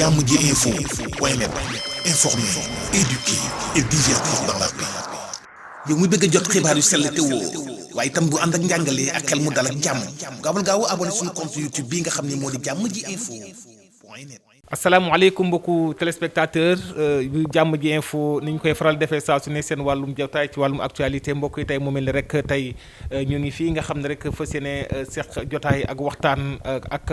jammjinfos.net, informer, éduquer et divertir dans la paix. yow muy bëgg a jot xibaar yu sell te woo waaye itam bu ànd ak njàngalee ak xel mu dal ak jàmm gaawal gaaw abonné suñu compte YouTube bi nga xam ne moo di jammjinfos.net. asalaamaaleykum mbokku téléspectateur yu Jammj info ni ñu koy faral defee saa su ne seen wàllum jotaay ci wàllum actualité mbokk yi tey mu mel ni rek tey ñu ngi fii nga xam ne rek fas yéene seq jotaay ak waxtaan ak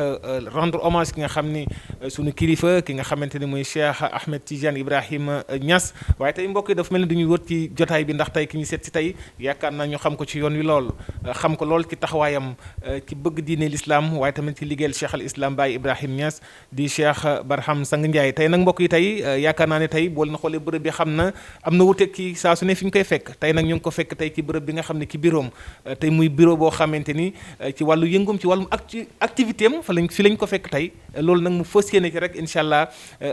rendre hommage ki nga xam ni sunu kilifa ki nga xamante ni muy Cheikh Ahmed Tidiane Ibrahim Niass waaye tey mbokk yi dafa mel ni dañuy wër ci jotaay bi ndax tey ki ñu seet si tey yaakaar naa ñu xam ko ci yoon wi lool xam ko lool ci taxawaayam ci bëgg diine l'islam waaye tamit ci liggéeyal Cheikh al Islam Baye Ibrahim Niass di Cheikh Barhamou Sangue Ndiaye tey nag mbokk yi tey yaakaar naa ne tey boo leen xoolee bërëb bi xam na am na wuteeg ci saa su ne fi ñu koy fekk tey nag ñu ngi ko fekk tey ci bërëb bi nga xam ne ci bureau am tey muy bureau boo xamante ni ci wàllu yëngum ci wàllum activité am fi lañ ko fekk tey loolu nag mu fas yéene ci rek incha allah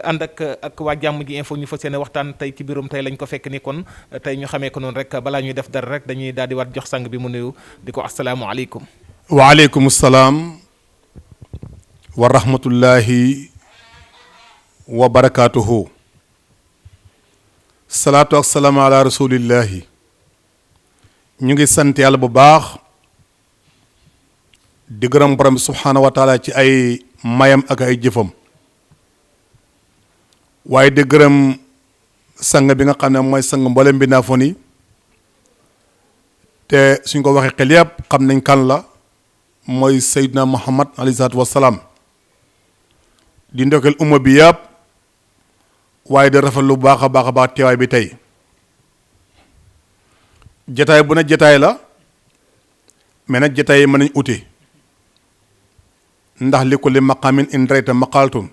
ànd ak waa Jammj info ñu fas yéene waxtaan tey ci bureau am tey lañ ko fekk ni kon tey ñu xamee ko noonu rek balaa ñuy def dara rek dañuy daal di waat jox sang bi mu nuyu di ko asalaamualeykum. waaleykum salaam wa rahmatullahi wa barakaatuhu. salaatu ak salaam ala rasulillahi. ñu ngi sant yàlla bu baax di gërëm borom bi subhaanahu wa taala ci ay mayam ak ay jëfam waaye di gërëm sang bi nga xam ne mooy sang mboolem bi naafoon yi te suñ ko waxee xel yëpp xam nañ kan la mooy Seydina Muhammad alayhi salaatu wassalaam di ndokkeel umma bi yëpp waaye di rafet lu baax a baax teewaay bi tey jataay bu ne jataay la mais nag jataay yi mën nañ ute ndax li ko li maqaamin in rayta maqaaltun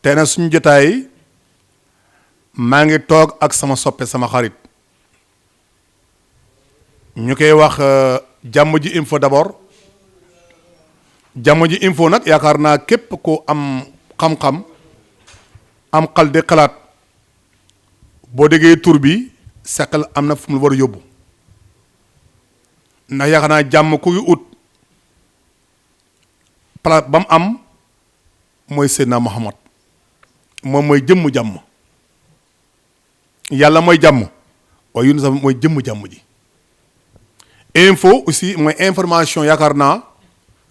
tey nag suñu jataay maa ngi toog ak sama soppe sama xarit ñu koy wax Jammj info d'abord Jammj info nag yaakaar naa képp ko am xam-xam am xal di xalaat boo déggee tur bi seqal am na fu mu la war a yóbbu ndax yaakaar naa jàmm ku ngi ut palaat ba mu am mooy Seydina Muhammad moom mooy jëmm jàmm yàlla mooy jàmm waaye yu ne sax mooy jëmm jàmm ji info aussi mooy information yaakaar naa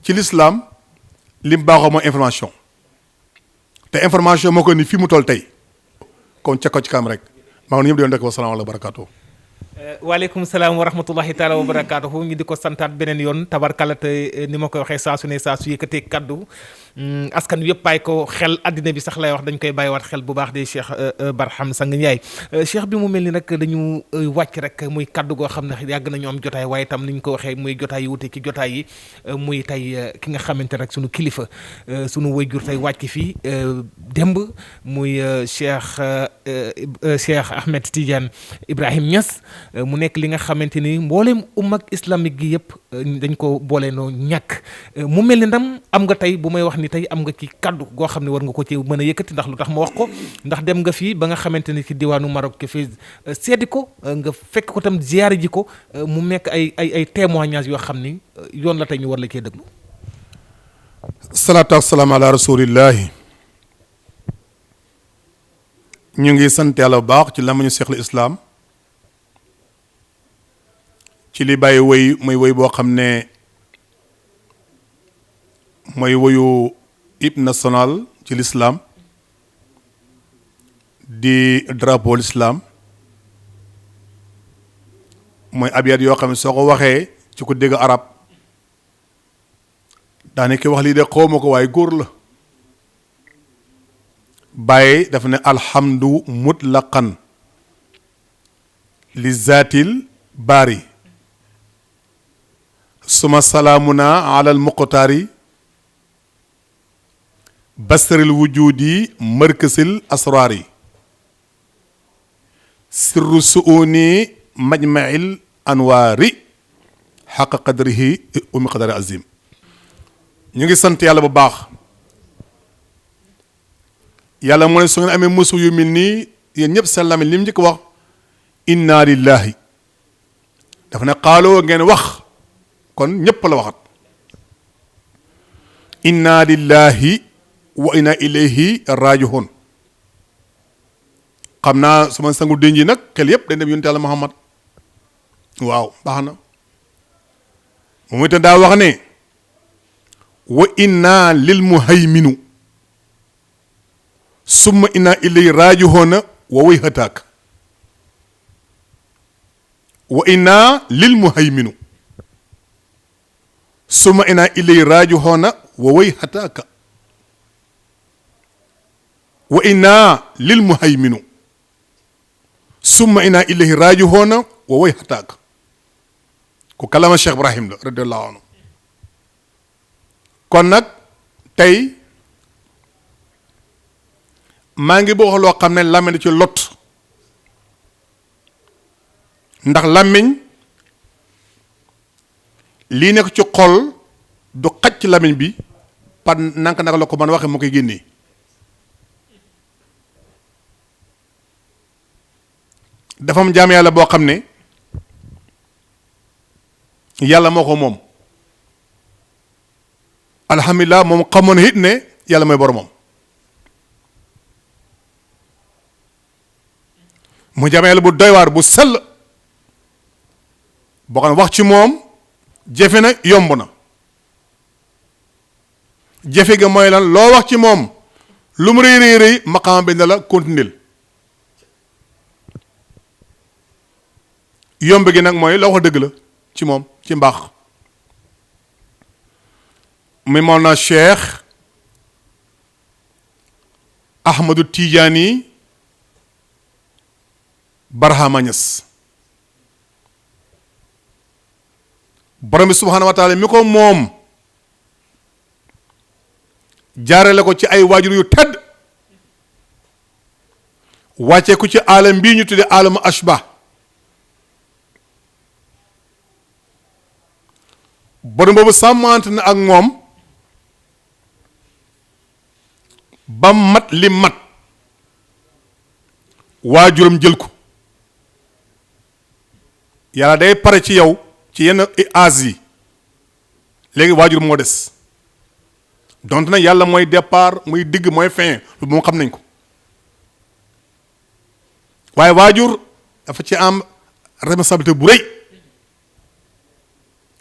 ci l'islam li mu baaxoo mooy information te information moo ko ni fii mu toll tey kon ca ko ci kam rek maa ngi ñëpp di leen rek wa salaam wa barakaatu. waaleykum salaam wa rahmatullahi taala wa barakaatuhu ñu di ko santaat beneen yoon tabarkalla te ni ma koy waxee saa su ne saa su yëkkatee kaddu askan wi yëpp bàyyi ko xel addina bi sax lay wax dañ koy bàyyiwaat xel bu baax di Cheikh Barhamou Sangue Ndiaye Cheikh bi mu mel ni nag dañu wàcc rek muy kaddu goo xam ne yàgg nañu am jotaay waaye itam ni ñu ko waxee muy jotaay yi wute ci jotaay yi muy tey ki nga xamante rek sunu kilifa sunu wayjur tey wàcc fii démb muy Cheikh Ahmed Tidiane Ibrahim Niass mu nekk li nga xamante ni mboolem ummak islamique gi yëpp dañ ko boole noo ñàkk mu mel ni ndam am nga tey bu may wax ni tey am nga ci kaddu goo xam ne war nga ko ci mën a yëkkati ndax lu tax ma wax ko ndax dem nga fii ba nga xamante ni ci diwaanu Maroc ke fii seeti ko nga fekk ko tam ziyaare ji ko mu nekk ay témoignage yoo xam ni yoon la tey ñu war la cee déglu. salaatu wa salaam ala rasulillahi. ñu ngi sant yàlla bu baax ci lamañu Seexul Islam ci li bàyyi woy muy woy boo xam ne mooy woyu hymne national ci l'islam di drapeau l'islam mooy abiyat yoo xam ne soo ko waxee ci ko dégg arab daanaka wax lii de xawma ko waaye góor la bàyyi dafa ne alhamdu mutlaqan li zaatil baari suma salaamuna ala al muqtaari basril wujudi markasil asraari sirru suuni majmail anwaari xaqa qadrihi umi qadari azim. ñu ngi sant yàlla bu baax yàlla moo ne su ngeen amee musu yu mel nii yéen ñëpp seen làmmiñ li mu njëkk wax inna lillahi dafa ne xaaloo ngeen wax kon ñëpp la waxat inna lillahi wa inna ilayhi raji'un. xam naa sama sangu dénj yi nag xel yëpp dañ dem yonent Yàlla Muhammad. waaw baax na moom itam daa wax ne wa inna lil muhayminu summa inna ilayhi raji'un wa wayhataak. wa inna lil muhayminu summa inna ilayhi raji'un wa wayhataak. wa inna lil muhayminu summa inna ilayhi raji'un wa wayhataak. ku kalama Cheikh Ibrahim la radiyallahu anhu. kon nag tey maa ngi boo loo xam ne làmmiñ ci lot ndax làmmiñ lii nekk ci xol du xaj ci làmmiñ bi par naka la ko man waxe moo koy génnee. dafa am jaam yàlla boo xam ne yàlla moo ko moom. alhamdulilah moom xamoon it ne yàlla mooy boromam. mu jaam yàlla bu doy waar bu sell boo xam ne wax ci moom jafe na yomb na. jafe ga mooy lan loo wax ci moom lu mu rëy rëy rëy maqaama bi ne la continuer. yomb gi nag mooy loo wax dëgg la ci moom ci mbaax. mi moom na Cheikh Ahmed Tidiane Ibrahim Niass. borom bi subhaanahu wa taala mi ko moom jaarale ko ci ay waajur yu tedd wàccee ko ci alam bii ñu tudde alamu ashba. borom boobu sàmmante na ak moom ba mat li mat waajuram jël ko. yàlla day pare ci yow ci yenn âge yi léegi waajur moo des donte nag yàlla mooy départ muy digg mooy fin lu moom xam nañ ko waaye waajur dafa ci am responsabilité bu rëy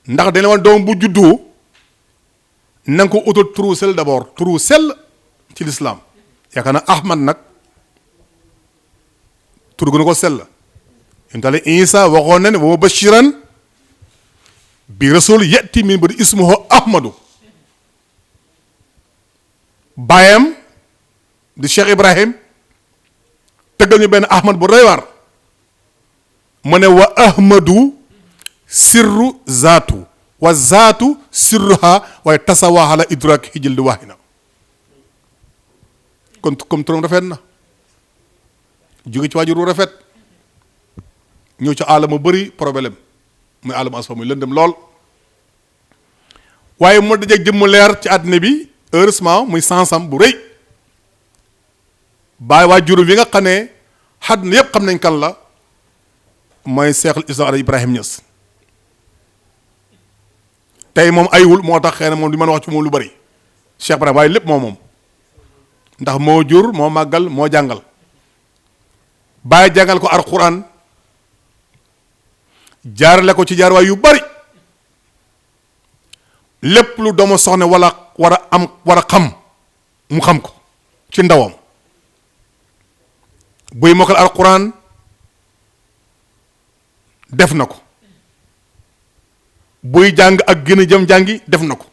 ndax dañ la woon doom bu juddoo na nga ko utal turu sell d'abord turu sell ci lislaam yaakaar na Ahmad nag turu gën a ko sell yonent Yàlla Isa waxoon na ne wa bashiran bi rasul yati min ba'di ismuhu Ahmadu. baayam di Cheikh Ibrahim tëggal ñu benn Ahmad bu doy waar mu ne wa Ahmadu sirru zaatu wa zaatu sirruha waaye tasawaaha la idraak hijil di waahina. kon comme turam rafet na jóge ci waajur wu rafet ñëw ci àll mu bëri problème muy àll mu asfa muy lëndëm lool waaye mu dajeeg jëmm leer ci àddina bi heureusement muy sansam bu rëy bàyyi waajuram yi nga xam ne àddina yépp xam nañ kan la mooy Cheikhul Islam Ibrahim Niass. tey moom aywul moo tax xëy na moom di mën a wax ci moom lu bëri Cheikh Ibrahim waaye lépp moom ndax moo jur moo màggal moo jàngal bàyyi jàngal ko alxuraan jaarale ko ci jaarwaay yu bari lépp lu doomu soxna wala war a xam mu xam ko ci ndawam buy mokkal alxuraan def na ko buy jàng ak gën a jëm jàngi def na ko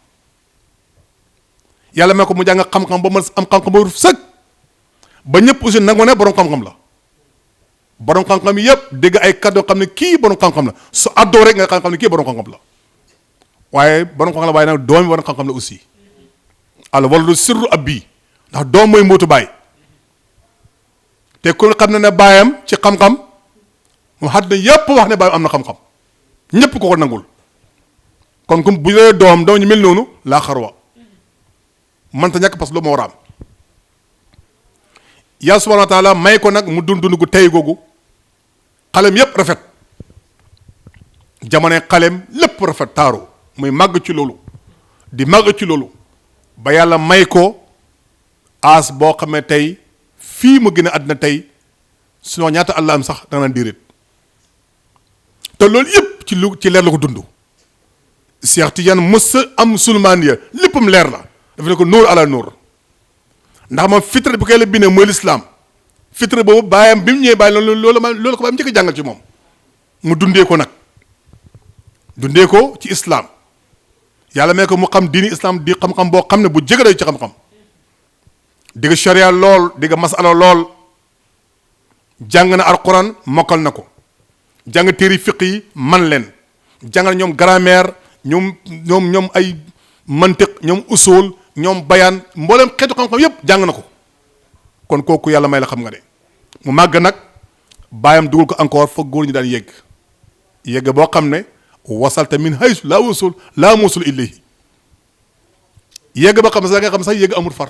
yàlla may ko mu jàng xam-xam ba ma am xam-xam ba sëg ba ñëpp aussi nangu ne borom xam-xam la borom xam-xam yëpp dégg ay kàddu xam ne kii borom xam-xam la su àddoo rek nga xam ne kii borom xam-xam la waaye borom xam-xam la waaye nag doom yi borom xam-xam la aussi alors wala lu sirru ab bii ndax doom mooy mbootu baay te ku xam ne ne baayam ci xam-xam mu xat na yëpp wax ne baayam am na xam-xam ñëpp ko nangul kon comme bu dee doom ñu mel noonu laa xarwa mënta ñàkk parce que lu ma war a am yàlla subhanahu wa taala may ko nag mu dund gu tey googu xalem yépp rafet jamono xalem lépp rafet taaru muy màgg ci loolu di màgg ci loolu ba yàlla may ko as boo xamee tey fii mu gën a àddina tey sinon ñaata allah am sax da nga naan déedéet te loolu yëpp ci leer la ko dund. Cheikh Tidiane mës am sulmaan ya léppam leer la dafa ne ko nóor ala nóor ndax moom fitre bi koy la bindee mooy lislaam fitre boobu baayam bi mu ñëwee bàyyi loolu ko baayam njëkk a jàngal ci moom mu dundee ko nag dundee ko ci islam yàlla mee ko mu xam diini islam di xam-xam boo xam ne bu jege day ci xam-xam digg sharia lool digg masala lool jàng na alquran mokkal na ko jàng téeri fiq yi man leen jàngal ñoom grammaire ñoom ay mantiq ñoom usul ñoom bayaan mboolem xeetu xam-xam yépp jàng na ko kon kooku yàlla may la xam nga de mu màgg nag baayam dugal ko encore foog góor ñi daan yegg boo xam ne wasalta min haysu laa musul ilayhi yegg ba xam ne sax nga xam sax yegg amul far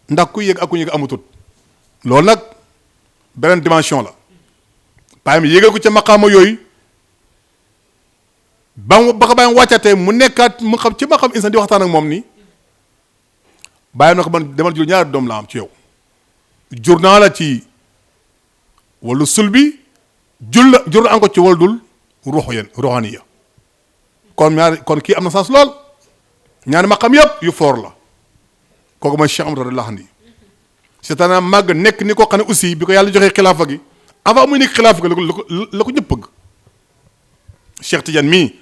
ndax ku yegg ak ku yegg amutut loolu nag beneen dimension la baayam yégal ko ca maqaama yooyu ba ko bàyyam wàccatee mu nekkaat mu xam ci ma xam insan di waxtaan ak moom nii bàyyam na ko man demal jur ñaari doom la am ci yow jur naa la ci wàllu sul bi jur na encore ci wàllu dul ruuxaniya kon kii am na sens lool ñaari maqam yëpp yu foor la kooku mooy Cheikh Ahmed radiyallahu anhu c'est-à-dire màgg nekk ni ko xam ne aussi bi ko yàlla joxee xilaafa gi avant muy nekk xilaafa gi la ko ñëpp bëgg Cheikh Tidiane mii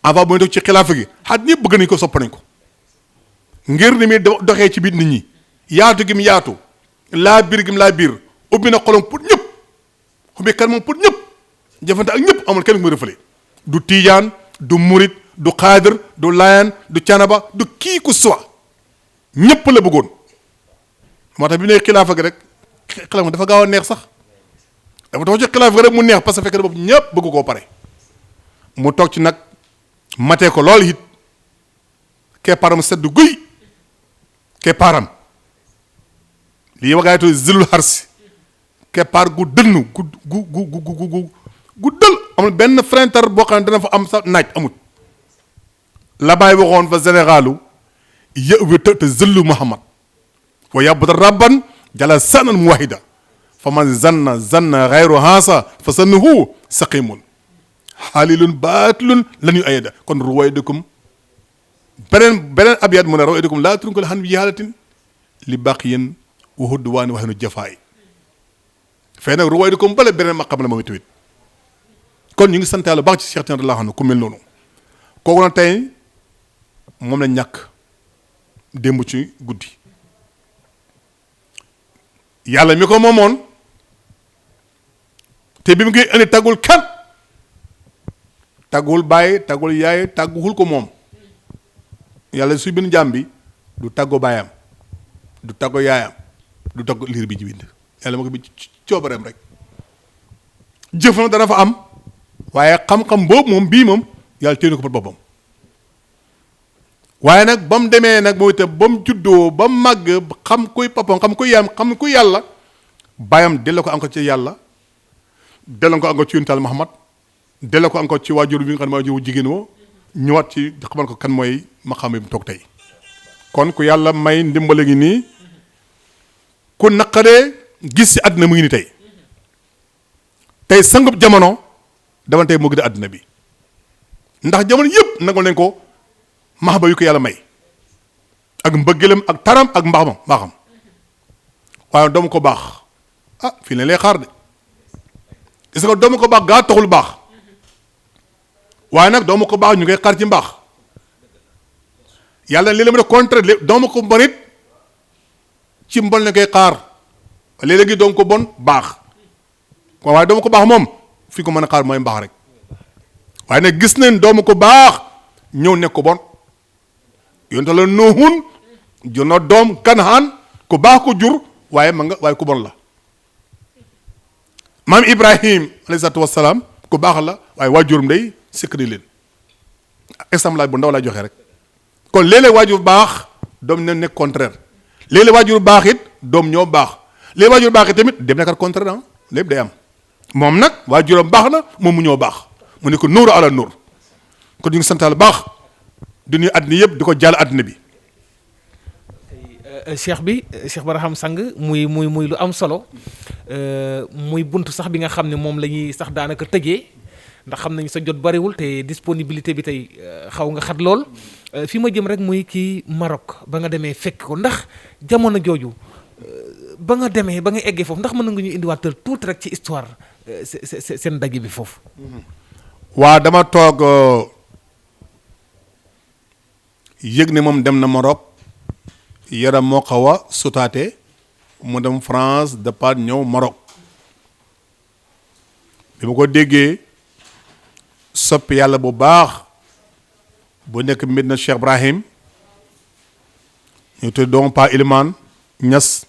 avant muy toog ci xilaafa gi xat ñëpp bëgg nañ ko sopp nañ ko ngir ni muy doxee ci biir nit ñi yaatu gi mu yaatu laa biir gi mu laa biir ubbi na xolom pour ñëpp ubbi kan moom pour ñëpp jëfante ak ñëpp amul kenn ku muy rëfale du tiijaan du murit du xaadir du layan du canaba du kii ku soit ñëpp la bëggoon moo tax bi ne xilaafa gi rek xilaafa dafa gaaw a neex sax dafa tax ci xilaafa gi rek mu neex parce que fekk na boobu ñëpp bëgg koo pare mu toog ci nag matee ko lool it keppaaram sedd guy keppaaram lii wagaaytu zilul xarsi keppaar gu dënnu gu dël amul benn frentar boo xam ne dana fa am sa naaj amut la bàyyi waxoon fa généralu yëwi te zillu muhammad wa yàbbuta rabban jala sanan muwahida fa man zanna xayru haasa fa sannahu saqimun xaalilun baatilun lan yu ayada kon ruwaydukum beneen abiyat mu ne ruwaydukum laa tunkul xan bi jaalatin li baqiyin wa hudwaani waxinu jafaay fee nag ruwaydukum bale beneen maqam la moom tamit kon ñu ngi sant Yàlla baax ci Cheikh Tidiane radiyallahu anhu ku mel noonu kooku nag tey moom la ñàkk démb ci guddi yàlla mi ko moomoon te bi mu ngi indi tàggul kan tàggul bàyyi tàggul yaay tàgguwul ko moom yàlla suy bind jaam bi du tàggoo baayam du tàggoo yaayam du tàggoo liir bi ji bind yàlla ma ko bi coobareem rek jëf na dana fa am waaye xam-xam boobu moom bii moom yàlla téye na ko pour boppam waaye nag ba mu demee nag mooy itam ba mu juddoo ba mu màgg xam kuy papam xam kuy yaayam xam kuy yàlla baayam delloo ko encore ci yàlla delloo ko encore ci yonent Muhammad delloo ko encore ci waajur bi nga xam ne waajur jigéen woo ñëwaat ci xamal ko kan mooy maqaam bi mu toog tey kon ku yàlla may ndimbale ngi nii ku naqaree gis ci àddina mu ngi ni tey sangub jamono dama tey moo gën a àddina bi ndax jamono yëpp nangul nañ ko maxaba yu ko yàlla may ak mbëggeelam ak taram ak mbaaxam waaye doomu ko baax ah fii ne lay xaar de gis nga doomu ko baax gaa taxul baax waaye nag doomu ko baax ñu ngay xaar ci mbaax yàlla léeg-léeg mu ne contraire doomu ko bon it ci mbon la koy xaar léeg-léegi doomu ko bon baax waaye doomu ko baax moom fi ko mën a xaar mooy mbaax rek waaye nag gis nañ doomu ko baax ñëw nekk ko bon yonte la Nuuhun jur na doom Kanaan ku baax ko jur waaye waaye ku bon la maam Ibrahim alayhi salaatu wassalaam ku baax la waaye waajurum day sikk di leen exemple laaj bu ndaw laa joxe rek kon léeg-léeg waajur baax doom ne nekk contraire léeg-léeg waajur baax it doom ñoo baax léeg waajur baax it tamit dem nekkat contraire ah lépp day am moom nag waajuram baax na moom mu ñoo baax mu ne ko nuuru ala nuur kon ñu ngi santaal baax du ñuy àddina yëpp di ko jàll àddina bi. cheikh bi Cheikh Barham sang muy lu am solo muy buntu sax bi nga xam ne moom la ñuy sax daanaka tëjee ndax xam nañu sa jot bariwul te disponibilité bi tey xaw nga xat lool fi ma jëm rek muy kii Maroc ba nga demee fekk ko ndax jamono jooju ba nga demee ba nga eggee foofu ndax mën nga ñu indiwaatal tuuti rek ci histoire seen daje bi foofu. waa dama toog yëg ne moom dem na Maroc yaram moo xaw a sutaate mu dem France départ ñëw Maroc bi ma ko déggee soppi yàlla bu baax bu nekk Medina Cheikh Ibrahim ñu tudd doom Pa Iliman Niass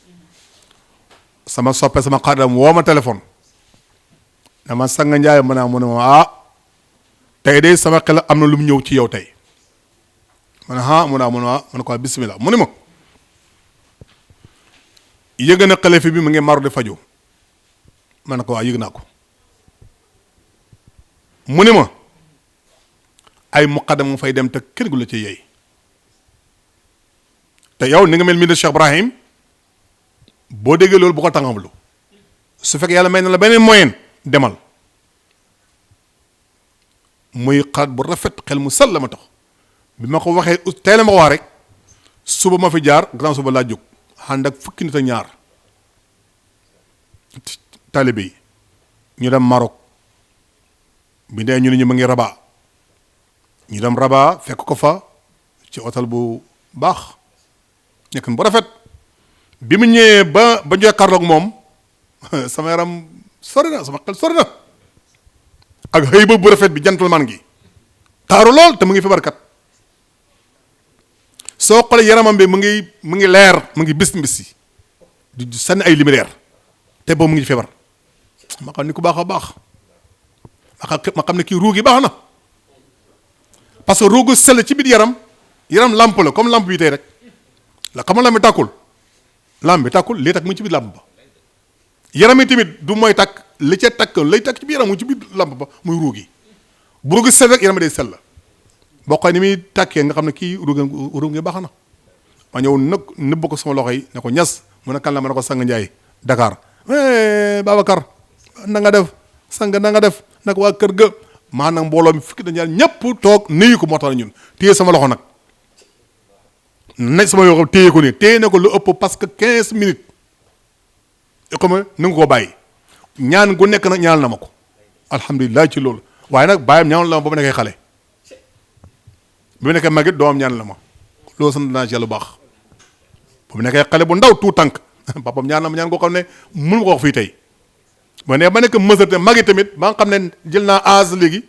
sama soppe sama xarit woo ma téléphone dama Sangue Ndiaye mu ne ma tey de sama xel am na lu mu ñëw ci yow tey ma ne mu ne ko bismillah mu ne ma yëg na xalifa bi mu ngi maru di faju ma ne ko yëg naa ko mu ne ma ay muqaddam mu fay dem te kër gu la ci yey te yow ni nga mel mi de Cheikh Ibrahim boo déggee loolu bu ko tàngamlu su fekkee yàlla may na la beneen moyen demal muy xalaat bu rafet xel mu sell la ma tax bi ma ko waxee tey la ma ko wax rek suba ma fi jaar grand suba laa jóg ànd ak fukki nit ak ñaar taalibe yi ñu dem Maroc bi ndee ñu ne ñu ma ngi Rabat ñu dem Rabat fekk ko fa ci hôtel bu baax nekk bu rafet bi mu ñëwee ba jokkaarloog moom sama yaram sori na sama xel sori na ak xëy ba bu rafet bi gentleman gi taaru lool te mu ngi feebarkat soo xoolee yaramam bi mu ngi leer mu ngi bis yi di sànni ay lumière te boobu mu ngi feebar ma xam ni ku baax a baax ma xam ne kii ruug yi baax na parce que ruugu sell ci biir yaram lamp la comme lamp bi tey rek la xam nga lamp bi tàkkul lii takk mu ngi ci biir lamp ba yaram yi tamit du mooy takk li ca takk lay takk ci biir yaram mu ngi ci biir lamp ba muy ruug yi bu ruugu sell rek yaram day sell la boo xoolee ni muy tàkkee nga xam ne kii ruug ngi baax na ma ñëw nag nëbb ko sama loxo yi ne ko Niass mu ne kan la ma ne ko Sangue Ndiaye Dakar Babacar na nga def sang na nga def nag waa kër ga maanaam mbooloo mi fukki dañu ñëpp toog nuyu ko moo tax ñun téye sama loxo nag ne sama yoo téye ko nii téye na ko lu ëpp parce que 15 minutes comme na nga koo bàyyi ñaan gu nekk nag ñaanal na ma ko alhamdulilah ci loolu waaye nag bàyyam ñaanal la ma ba mu nekkee xale bi mu nekkee magit doomam ñaanal la ma loolu sant naa ci yàlla bu baax ba mu nekkee xale bu ndaw tout tànk papam ñaan na ma ñaan koo xam ne mënu ma ko wax fii tey ma ne ba nekk mësate magi tamit ba nga xam ne jël naa âge léegi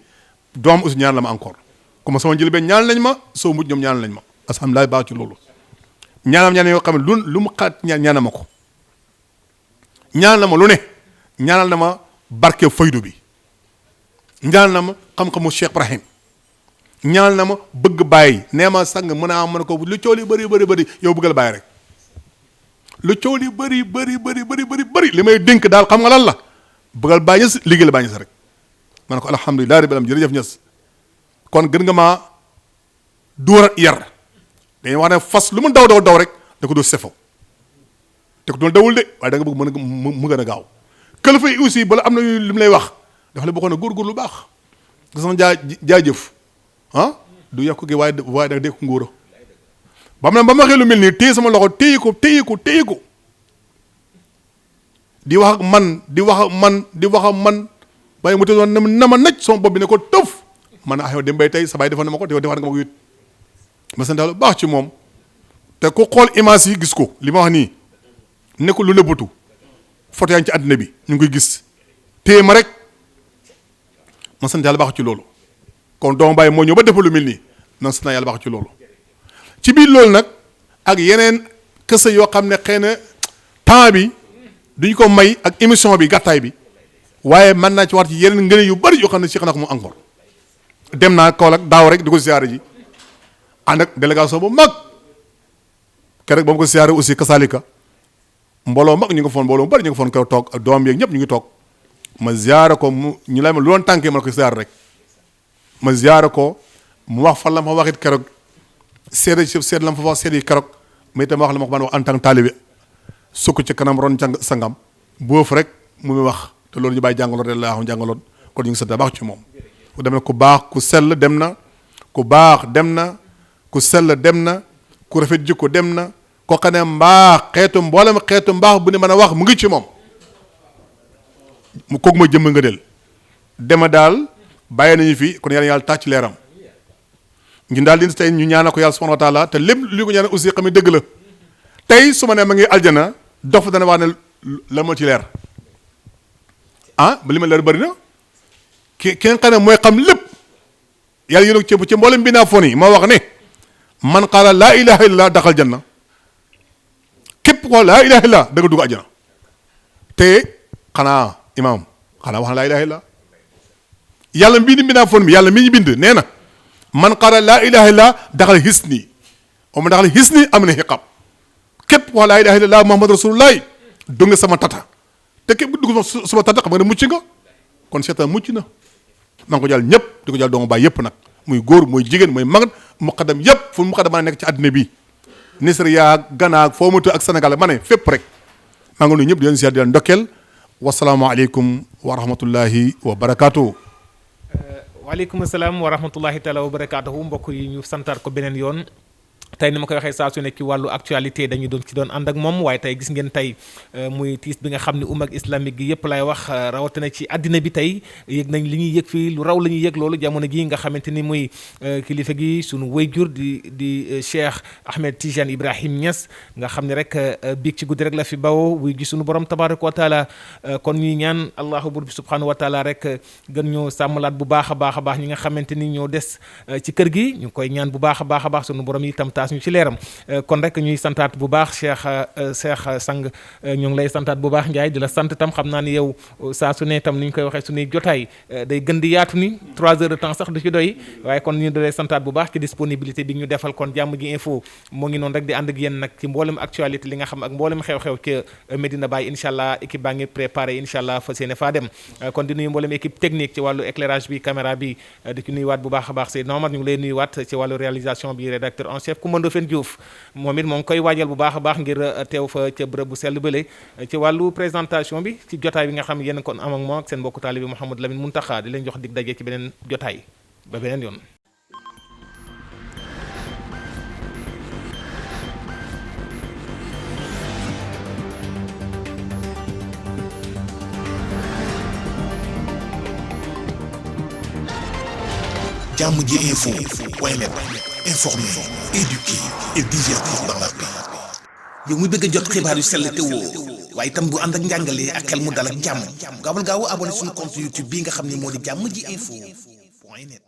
doom aussi ñaan la ma encore comme sama jël benn ñaan lañ ma soo mujj ñoom ñaan lañ ma alhamdulilah baax ci loolu ñaanam ñaan yoo xam ne lu mu xaat ñaan ma ko ñaan la ma lu ne ñaanal na ma barke faydu bi ñaanal na ma xam-xamu Cheikh Ibrahim ñaanal na ma bëgg bàyyi nee ma sang mën a am mën ko lu coow li bëri yow bëggal bàyyi rek lu coow li bëri li may dénk daal xam nga lan la bëggal bàyyi ñes liggéey la bàyyi ñes rek ma ne ko alhamdulilah rabbil alamin jërëjëf ñes kon gën nga maa dóorat yar dañuy wax ne fas lu mu daw rek da ko doo sefo te ko doon dawul de waaye da nga bëgg mu gën a gaaw kilifa yi aussi bala am na lu mu lay wax dafa la bokkoon ne góorgóor lu baax gis nga jaajëf du yokk gi waaye da nga dee ko ngóora ba mu ne ba ma waxee lu mel nii téye sama loxo téye ko di wax ak man waaye mu tëdd na ma naj sama bopp bi ne ko tëf man a yow dem bay tey sa baay defoon na ma ko te yow defaat nga ma ko it ma sant lu baax ci moom te ku xool image yi gis ko li ma wax nii nekkul lu nëbbatu photo yaa ngi ci àddina bi ñu ngi koy gis téye ma rek ma sant yàlla baax ci loolu kon doomu bàyyi moo ñëw ba defal lu mel nii non sant yàlla baax ci loolu ci biir loolu nag ak yeneen kese yoo xam ne xëy na temps bi duñ ko may ak émission bi gàttaay bi waaye mën naa ci war ci yeneen ngëne yu bari yoo xam ne si xanaa ko mu encore dem naa Kaolack daaw rek di ko siyaare ji ànd ak délégation bu mag keroog ba mu ko siyaare aussi kasaalika mbooloo mag ñu ngi foon mbooloo mu bari ñu ngi foon ko toog ak doom yeeg ñëpp ñu ngi toog ma ziyaare ko mu ñu lay ma lu doon tànkee ma ko ziyaare rek ma ziyaare ko mu wax fan la ma waxit keroog seede la ma fa wax seede yi keroog mais itam wax la ma ko mën wax en tant que taalibe sukk ci kanam ron sangam boofu rek mu muy wax te loolu ñu bàyyi jàngaloon de laa xam jàngaloon kon ñu ngi sant baax ci moom. ku dem na ku baax ku sell dem na ku baax dem na ku sell dem na ku rafet jikko dem na koo xam ne mbaax xeetu mboolem xeetu mbaax bu ne mën a wax mu ngi ci moom mu kooku mooy jëmm nga del dema daal bàyyi nañu fi kon yàlla tàcc leeram ñun daal di tey ñu ñaanal ko yàlla subhanahu wa taala te lépp li ko ñaanal aussi xam ne dëgg la tey su ma nee ma ngi aljana dof dana wax ne la ma ci leer ah ba li ma leer bëri na ki nga xam ne mooy xam lépp yàlla yéen a ci mboolem binaa foon yi moo wax ne man qaala laa ilaha illallah daxal janna képp ko laa ilaha illallah da nga dugg aljana te xanaa imaam xanaa wax na laa ilaha illallah yàlla mbii di binaa foon bi yàlla mi ñu bind nee na man qaala laa ilaha illallah daxal hisni o ma daxal hisni am na xiqab képp ko laa ilaha illallah muhammad rasulullah du nga sama tata te képp dugg sama tata xam nga ne mucc nga kon seetaan mucc na maa ngi ko jàll ñëpp di ko jàll doomu baay yëpp nag muy góor muy jigéen muy mag muqaddam yëpp fu muqaddam mën a nekk ci àddina bi Nisriya Ghana foo mu ak Sénégal ma ne fépp rek maa ngi nuyu ñëpp di leen ziar di leen ndokkeel wasalaamaaleykum wa rahmatullahi wa barakaatu. waaleykum salaam wa rahmatullahi taala wa barakaatuhu mbokk yi ñu santaat ko beneen yoon. tey ni ma koy waxee saa su nekk ci wàllu actualité dañu doon ànd ak moom waaye tey gis ngeen tey muy tiis bi nga xam ne umma islamique gi yëpp lay wax rawatina ci àddina bi tey yëg nañ li ñuy yëg fii lu raw la ñuy yëg loolu jamono ji nga xamante ni muy kilifa gi sunu wayjur di Cheikh Ahmed Tidiane Ibrahim Niass nga xam ne rek biig ci guddi rek la fi bawoo wuy gi sunu borom tabaraka wa taala kon ñuy ñaan allahu bur bi subhanahu wa taala rek gën ñoo sàmmalaat bu baax a baax ñi nga xamante ni ñoo des ci kër gi ñu koy ñaan bu baax a baax sunu borom yi tam ñu ci leeram kon rek ñuy santaat bu baax Cheikh Sang ñu ngi lay santaat bu baax Ndiaye di la sant tam xam naa ni yow saa su ne tam ni ñu koy waxee suñuy jotaay day gën di yaatu ni 3 heures de temps sax du ci doy waaye kon ñu dalay santaat bu baax ci disponibilité bi ñu defal kon jàmm ji info moo ngi noonu rek di ànd ak yéen nag ci mboolem actualité li nga xam ak mboolem xew-xew ca Medina Baye incha allah équipe baa ngi préparé incha allah fas yéene faa dem kon di nuyu mboolem équipe technique ci wàllu éclairage bi caméra bi di ci nuyuwaat bu baax a baax Seydou Omar ñu ngi lay nuyuwaat ci wàllu réalisation bi rédacteur en chef Ndofène Diouf moom it moo ngi koy waajal bu baax a baax ngir teew fa ca bërëb bu sell bële ci wàllu présentation bi ci jotaay bi nga xam yéen kon am ak moom ak seen mbokku taalibe Mouhamadou Lamine Muntaxa di leen jox dig daje ci beneen jotaay ba beneen yoon. Jammj info point net informer, éduquer et divertir dans la paix. yow muy bëgg a jot xibaar yu sell te woo waaye itam bu ànd ak njàngalee ak xel mu dal ak jàmm gaawal gaaw abonné suñu compte YouTube bii nga xam ne moo di Jammj info point net.